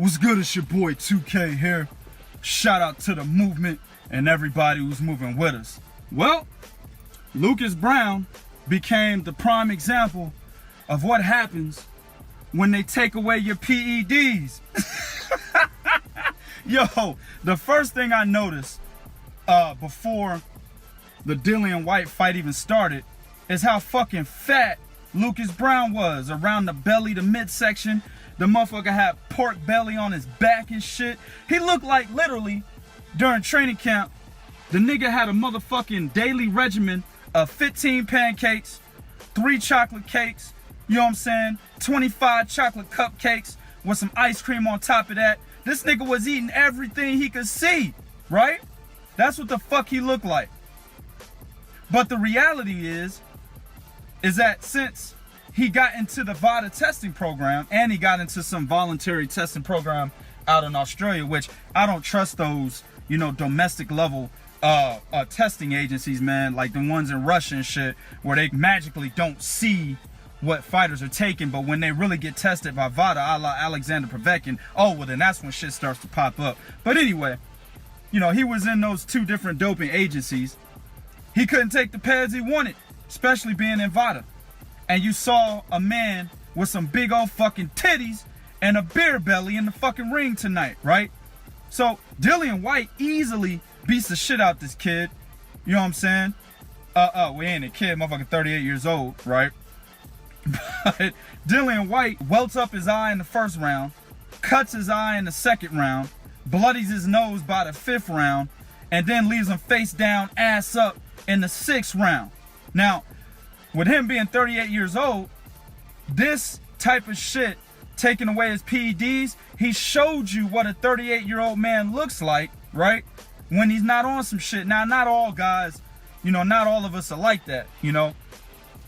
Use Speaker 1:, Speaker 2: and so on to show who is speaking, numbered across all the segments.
Speaker 1: What's good? It's your boy 2K here. Shout out to the movement and everybody who's moving with us. Well, Lucas Browne became the prime example of what happens when they take away your PEDs. Yo, the first thing I noticed before the Dillian Whyte fight even started is how fucking fat Lucas Browne was around the belly, the midsection. The motherfucker had pork belly on his back and shit. He looked like, literally, during training camp, the nigga had a motherfucking daily regimen of 15 pancakes, 3 chocolate cakes, you know what I'm saying, 25 chocolate cupcakes with some ice cream on top of that. This nigga was eating everything he could see, right? That's what the fuck he looked like. But the reality is that since he got into the VADA testing program and he got into some voluntary testing program out in Australia, which I don't trust those, you know, domestic level testing agencies, man, like the ones in Russia and shit, where they magically don't see what fighters are taking, but when they really get tested by VADA, a la Alexander Povetkin, oh, well, then that's when shit starts to pop up. But anyway, you know, he was in those 2 different doping agencies. He couldn't take the PEDs he wanted, especially being in VADA. And you saw a man with some big old fucking titties and a beer belly in the fucking ring tonight, right? So Dillian Whyte easily beats the shit out this kid. You know what I'm saying? We ain't a kid, motherfucking 38 years old, right? But Dillian Whyte welts up his eye in the first round, cuts his eye in the second round, bloodies his nose by the 5th round, and then leaves him face down, ass up in the 6th round. Now, with him being 38 years old, this type of shit, taking away his PEDs, he showed you what a 38-year-old man looks like, right? When he's not on some shit. Now, not all guys, you know, not all of us are like that, you know?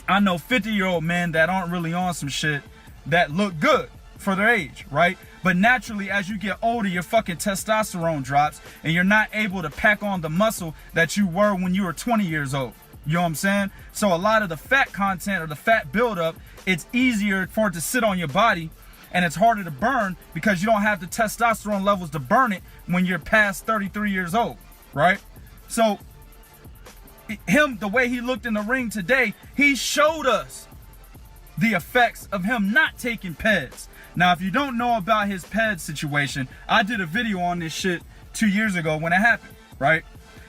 Speaker 1: I know 50-year-old men that aren't really on some shit that look good for their age, right? But naturally, as you get older, your fucking testosterone drops and you're not able to pack on the muscle that you were when you were 20 years old. You know what I'm saying? So a lot of the fat content or the fat buildup, it's easier for it to sit on your body and it's harder to burn because you don't have the testosterone levels to burn it when you're past 33 years old, right? So him, the way he looked in the ring today, he showed us the effects of him not taking PEDs. Now, if you don't know about his PED situation, I did a video on this shit 2 years ago when it happened, right?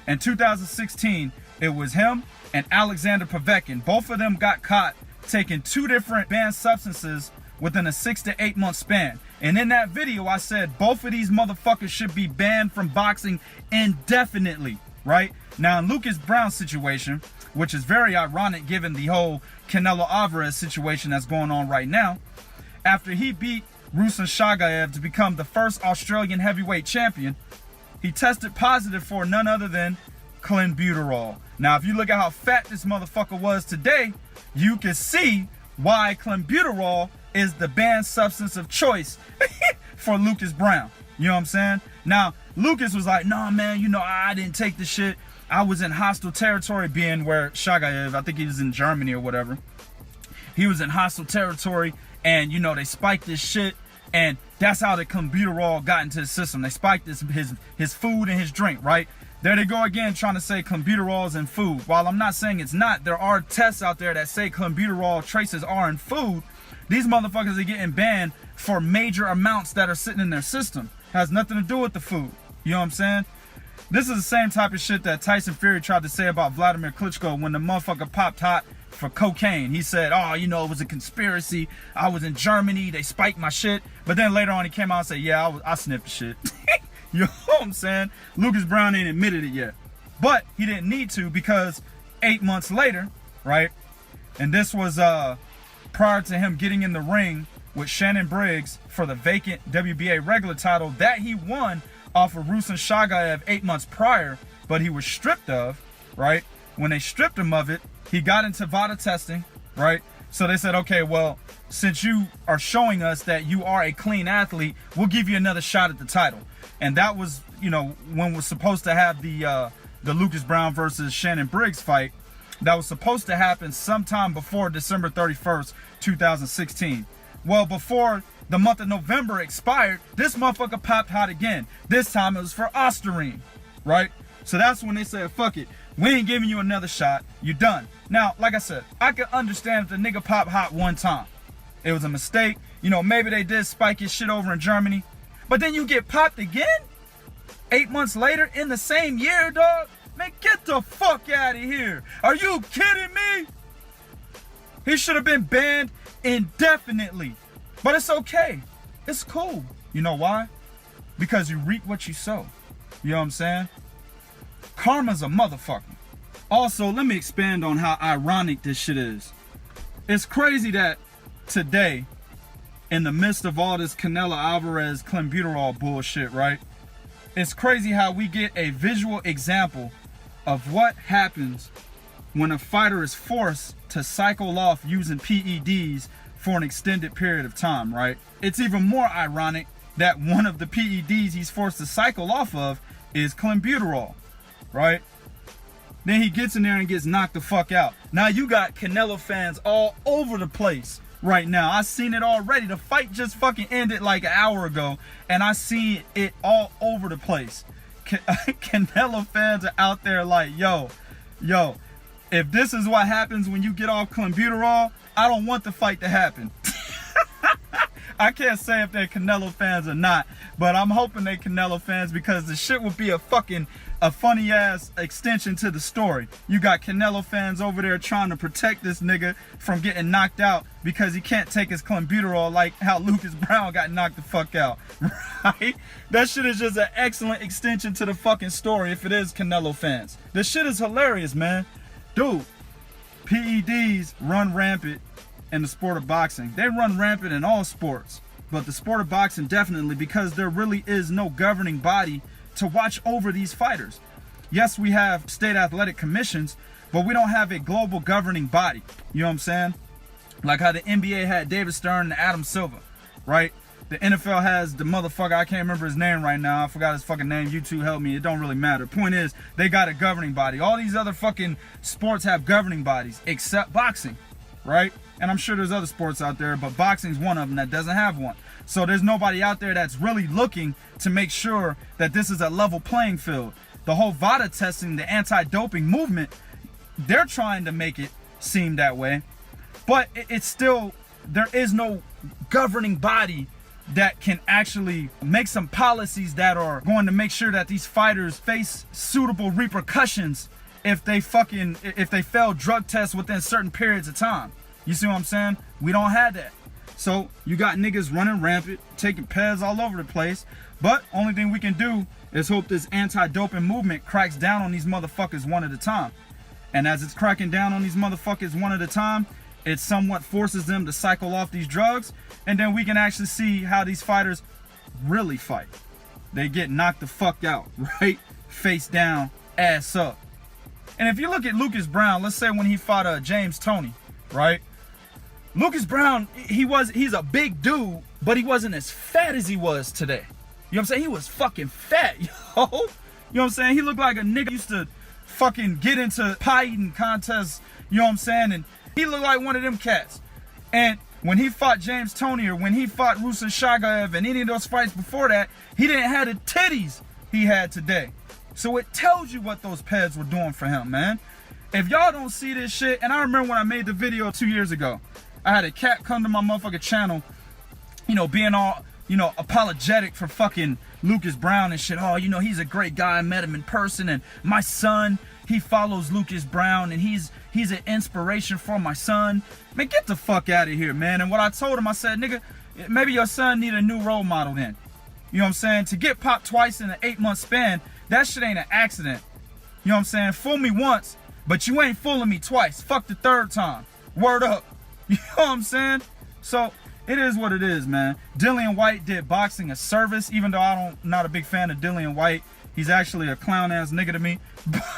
Speaker 1: In 2016, it was him and Alexander Povetkin. Both of them got caught taking 2 different banned substances within a 6 to 8 month span. And in that video, I said both of these motherfuckers should be banned from boxing indefinitely, right? Now, in Lucas Browne's situation, which is very ironic given the whole Canelo Alvarez situation that's going on right now, after he beat Ruslan Shagayev to become the first Australian heavyweight champion, he tested positive for none other than Clenbuterol. Now, if you look at how fat this motherfucker was today, you can see why Clenbuterol is the banned substance of choice for Lucas Browne. You know what I'm saying? Now, Lucas was like, nah, man, you know, I didn't take the shit. I was in hostile territory, being where Shagayev, I think he was in Germany or whatever. He was in hostile territory and, you know, they spiked this shit and that's how the Clenbuterol got into the system. They spiked his food and his drink, right? There they go again trying to say Clenbuterol is in food. While I'm not saying it's not, there are tests out there that say Clenbuterol traces are in food. These motherfuckers are getting banned for major amounts that are sitting in their system. Has nothing to do with the food. You know what I'm saying? This is the same type of shit that Tyson Fury tried to say about Vladimir Klitschko when the motherfucker popped hot for cocaine. He said, oh, you know, it was a conspiracy. I was in Germany. They spiked my shit. But then later on he came out and said, yeah, I sniffed the shit. You know what I'm saying? Lucas Browne ain't admitted it yet. But he didn't need to because 8 months later, right? And this was prior to him getting in the ring with Shannon Briggs for the vacant WBA regular title that he won off of Ruslan Shagayev 8 months prior, but he was stripped of, right? When they stripped him of it, he got into VADA testing, right? So they said, okay, well, since you are showing us that you are a clean athlete, we'll give you another shot at the title. And that was, you know, when we're supposed to have the Lucas Browne versus Shannon Briggs fight. That was supposed to happen sometime before December 31st, 2016. Well, before The month of November expired. This motherfucker popped hot again. This time it was for Ostarine, right? So that's when they said, fuck it. We ain't giving you another shot. You done. Now, like I said, I can understand if the nigga popped hot one time. It was a mistake. You know, maybe they did spike his shit over in Germany. But then you get popped again? 8 months later in the same year, dog? Man, get the fuck out of here. Are you kidding me? He should have been banned indefinitely. But it's okay. It's cool. You know why? Because you reap what you sow. You know what I'm saying? Karma's a motherfucker. Also, let me expand on how ironic this shit is. It's crazy that today, in the midst of all this Canelo Alvarez Clenbuterol bullshit, right? It's crazy how we get a visual example of what happens when a fighter is forced to cycle off using PEDs for an extended period of time, right? It's even more ironic that one of the PEDs he's forced to cycle off of is Clenbuterol, right? Then he gets in there and gets knocked the fuck out. Now you got Canelo fans all over the place right now. I seen it already. The fight just fucking ended like an hour ago, and I see it all over the place. Canelo fans are out there like, yo, if this is what happens when you get off Clenbuterol, I don't want the fight to happen. I can't say if they're Canelo fans or not, but I'm hoping they're Canelo fans because the shit would be a funny ass extension to the story. You got Canelo fans over there trying to protect this nigga from getting knocked out because he can't take his Clenbuterol like how Lucas Browne got knocked the fuck out, right? That shit is just an excellent extension to the fucking story if it is Canelo fans. This shit is hilarious, man. Dude, PEDs run rampant in the sport of boxing. They run rampant in all sports, but the sport of boxing definitely, because there really is no governing body to watch over these fighters. Yes, we have state athletic commissions, but we don't have a global governing body. You know what I'm saying? Like how the NBA had David Stern and Adam Silver, right? The NFL has the motherfucker, I can't remember his name right now. I forgot his fucking name. You two help me. It don't really matter. Point is, they got a governing body. All these other fucking sports have governing bodies, except boxing, right? And I'm sure there's other sports out there, but boxing's one of them that doesn't have one. So there's nobody out there that's really looking to make sure that this is a level playing field. The whole VADA testing, the anti-doping movement, they're trying to make it seem that way. But it's still, there is no governing body that can actually make some policies that are going to make sure that these fighters face suitable repercussions if they fail drug tests within certain periods of time. You see what I'm saying? We don't have that. So you got niggas running rampant, taking PEDs all over the place. But only thing we can do is hope this anti-doping movement cracks down on these motherfuckers one at a time. And as it's cracking down on these motherfuckers one at a time, it somewhat forces them to cycle off these drugs. And then we can actually see how these fighters really fight. They get knocked the fuck out, right? Face down, ass up. And if you look at Lucas Browne, let's say when he fought James Toney, right? Lucas Browne, he's a big dude, but he wasn't as fat as he was today. You know what I'm saying? He was fucking fat, yo. You know what I'm saying? He looked like a nigga used to fucking get into pie eating contests, you know what I'm saying? And he looked like one of them cats. And when he fought James Toney or when he fought Ruslan Shagaev and any of those fights before that, he didn't have the titties he had today. So it tells you what those PEDs were doing for him, man. If y'all don't see this shit, and I remember when I made the video 2 years ago, I had a cat come to my motherfucking channel, you know, being all, you know, apologetic for fucking Lucas Browne and shit. Oh, you know, he's a great guy. I met him in person, and my son, he follows Lucas Browne, and he's an inspiration for my son. Man, get the fuck out of here, man. And what I told him, I said, nigga, maybe your son need a new role model then. You know what I'm saying? To get popped twice in an 8-month span, that shit ain't an accident. You know what I'm saying? Fool me once, but you ain't fooling me twice. Fuck the third time. Word up. You know what I'm saying? So it is what it is, man. Dillian Whyte did boxing a service, even though I'm not a big fan of Dillian Whyte. He's actually a clown ass nigga to me.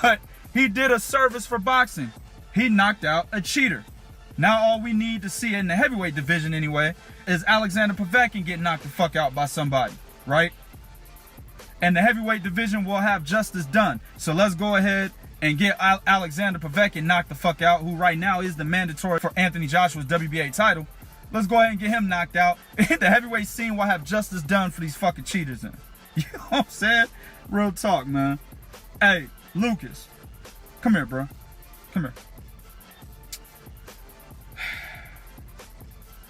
Speaker 1: But he did a service for boxing. He knocked out a cheater. Now all we need to see in the heavyweight division anyway is Alexander Povetkin get knocked the fuck out by somebody, right? And the heavyweight division will have justice done. So let's go ahead and get Alexander Povetkin knocked the fuck out, who right now is the mandatory for Anthony Joshua's WBA title. Let's go ahead and get him knocked out. The heavyweight scene will have justice done for these fucking cheaters in. You know what I'm saying? Real talk, man. Hey, Lucas. Come here, bro. Come here.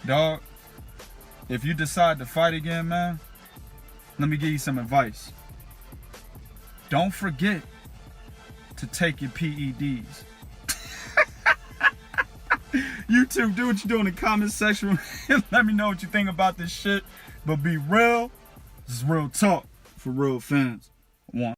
Speaker 1: Dog, if you decide to fight again, man, let me give you some advice. Don't forget to take your PEDs. YouTube, do what you do in the comment section. Let me know what you think about this shit. But be real. This is real talk for real fans. One.